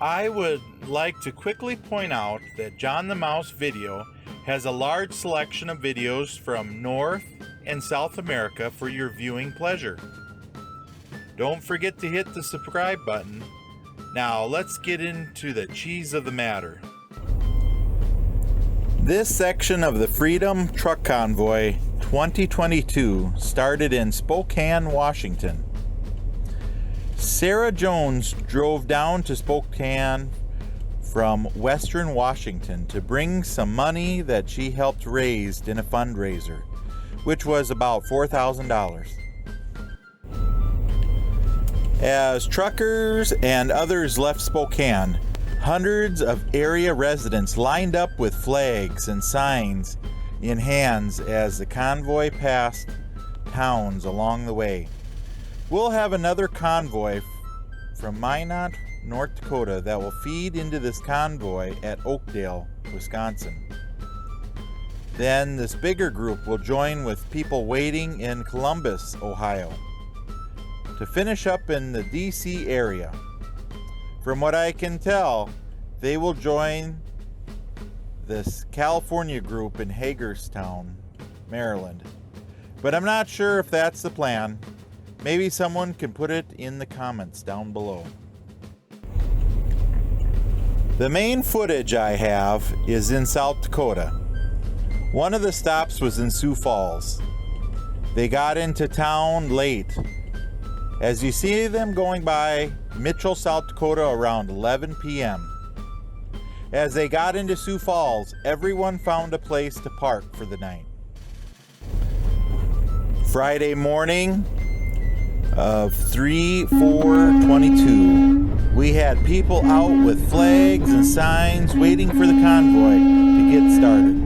I would like to quickly point out that John the Mouse Video has a large selection of videos from North and South America for your viewing pleasure. Don't forget to hit the subscribe button. Now let's get into the cheese of the matter. This section of the Freedom Truck Convoy 2022 started in Spokane, Washington. Sara Jones drove down to Spokane from Western Washington to bring some money that she helped raise in a fundraiser, which was about $4,000. As truckers and others left Spokane, hundreds of area residents lined up with flags and signs in hands as the convoy passed towns along the way. We'll have another convoy from Minot, North Dakota that will feed into this convoy at Oakdale, Wisconsin. Then this bigger group will join with people waiting in Columbus, Ohio, to finish up in the DC area. From what I can tell, they will join this California group in Hagerstown, Maryland. But I'm not sure if that's the plan. Maybe someone can put it in the comments down below. The main footage I have is in South Dakota. One of the stops was in Sioux Falls. They got into town late. As you see them going by Mitchell, South Dakota around 11 p.m. As they got into Sioux Falls, everyone found a place to park for the night. Friday morning of 3/4/22, we had people out with flags and signs waiting for the convoy to get started.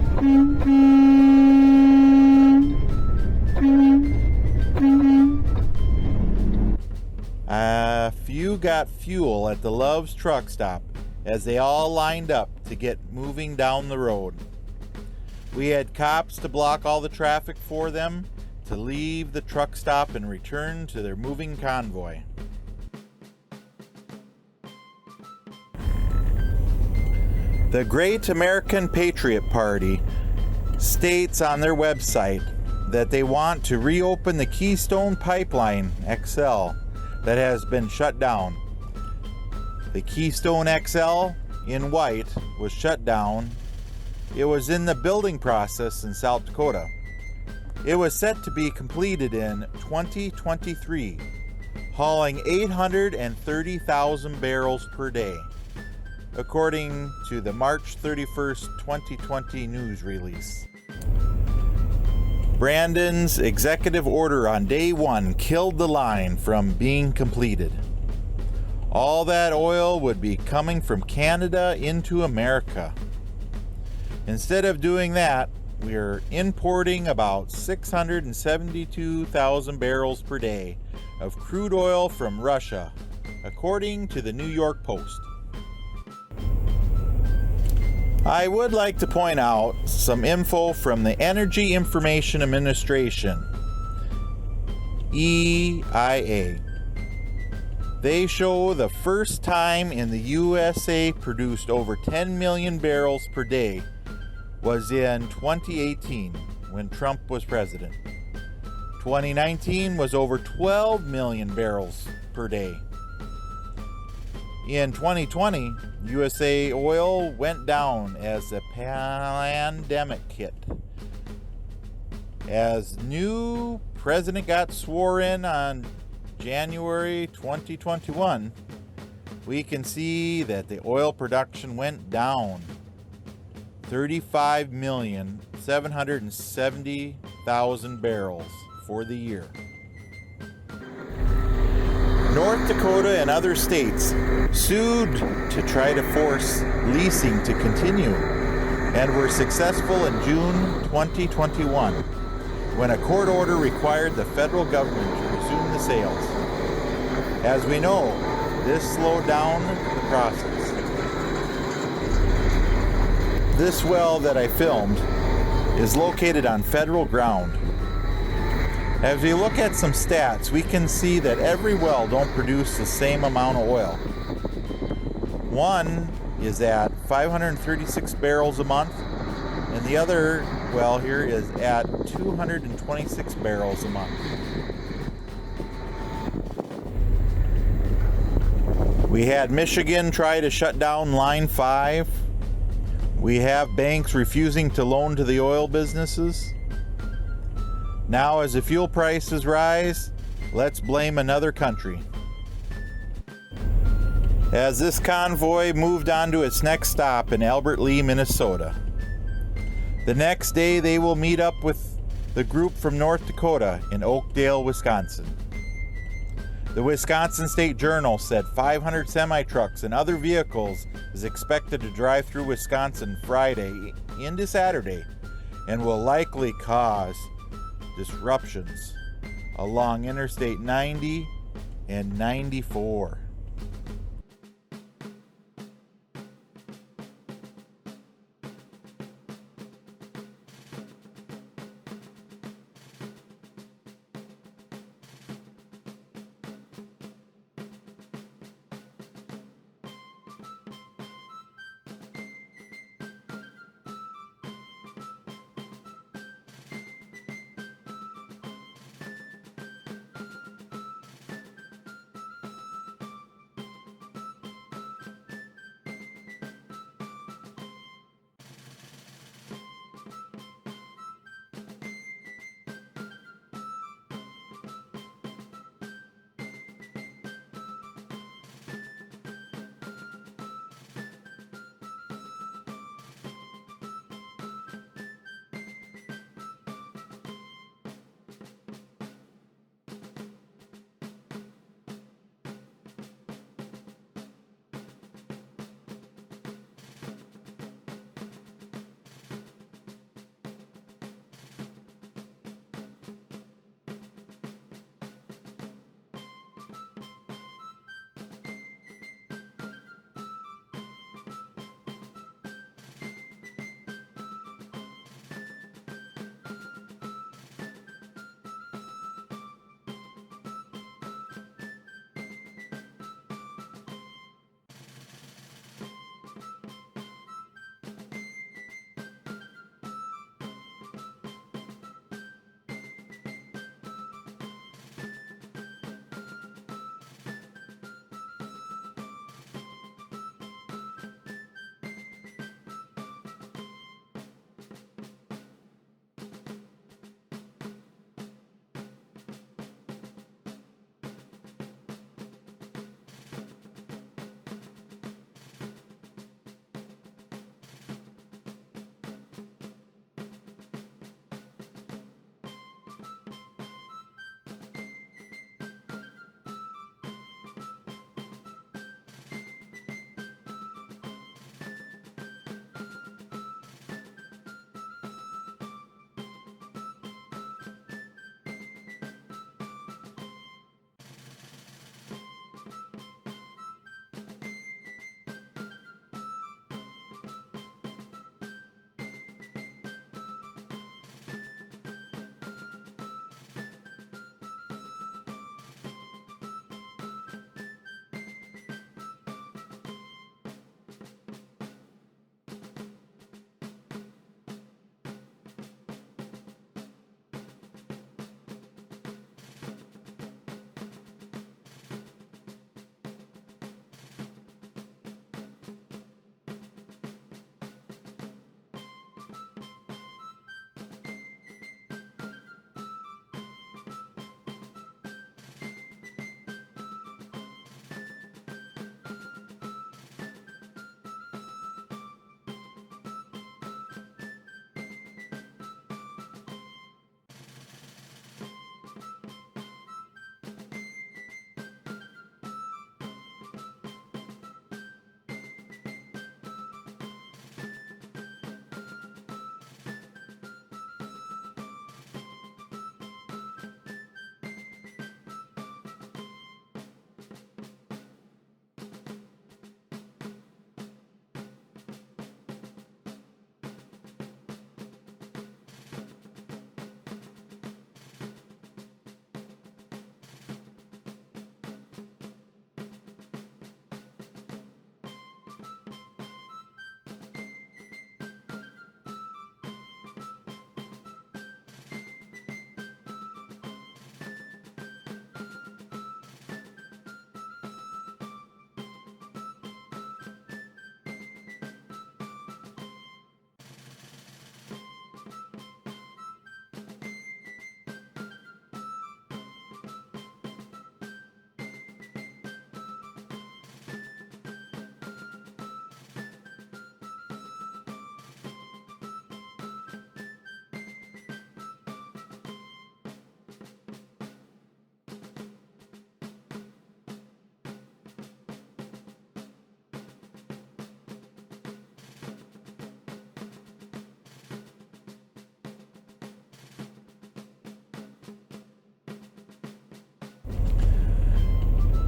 A few got fuel at the Love's truck stop as they all lined up to get moving down the road. We had cops to block all the traffic for them to leave the truck stop and return to their moving convoy. The Great American Patriot Party states on their website that they want to reopen the Keystone Pipeline XL that has been shut down. The Keystone XL in white was shut down. It was in the building process in South Dakota. It was set to be completed in 2023, hauling 830,000 barrels per day, according to the March 31st, 2020 news release. Brandon's executive order on day one killed the line from being completed. All that oil would be coming from Canada into America. Instead of doing that, we're importing about 672,000 barrels per day of crude oil from Russia, according to the New York Post. I would like to point out some info from the Energy Information Administration, EIA. They show the first time in the USA produced over 10 million barrels per day was in 2018 when Trump was president. 2019 was over 12 million barrels per day. In 2020, USA oil went down as the pandemic hit. As new president got sworn in on January 2021, we can see that the oil production went down 35,770,000 barrels for the year. North Dakota and other states sued to try to force leasing to continue and were successful in June 2021 when a court order required the federal government to resume the sales. As we know, this slowed down the process. This well that I filmed is located on federal ground. As we look at some stats, we can see that every well don't produce the same amount of oil. One is at 536 barrels a month, and the other well here is at 226 barrels a month. We had Michigan try to shut down Line 5. We have banks refusing to loan to the oil businesses. Now, as the fuel prices rise, let's blame another country. As this convoy moved on to its next stop in Albert Lea, Minnesota. The next day, they will meet up with the group from North Dakota in Oakdale, Wisconsin. The Wisconsin State Journal said 500 semi-trucks and other vehicles is expected to drive through Wisconsin Friday into Saturday and will likely cause disruptions along Interstate 90 and 94.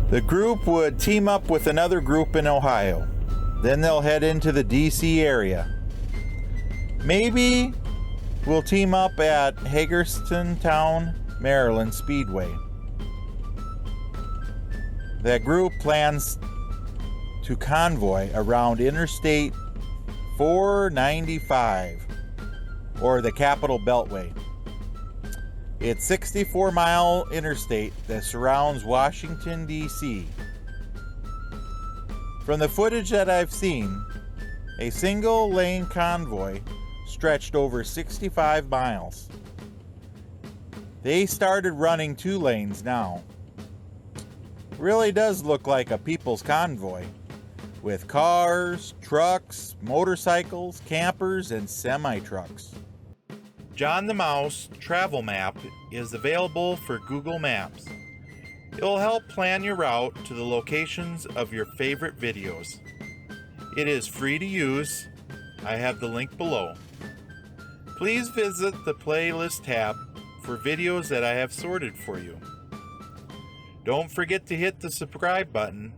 The group would team up with another group in Ohio. Then they'll head into the DC area. Maybe we'll team up at Hagerstown, Maryland Speedway. That group plans to convoy around Interstate 495, or the Capital Beltway. It's a 64-mile interstate that surrounds Washington, D.C. From the footage that I've seen, a single-lane convoy stretched over 65 miles. They started running 2 lanes now. Really does look like a people's convoy, with cars, trucks, motorcycles, campers, and semi-trucks. John the Mouse travel map is available for Google Maps. It will help plan your route to the locations of your favorite videos. It is free to use. I have the link below. Please visit the playlist tab for videos that I have sorted for you. Don't forget to hit the subscribe button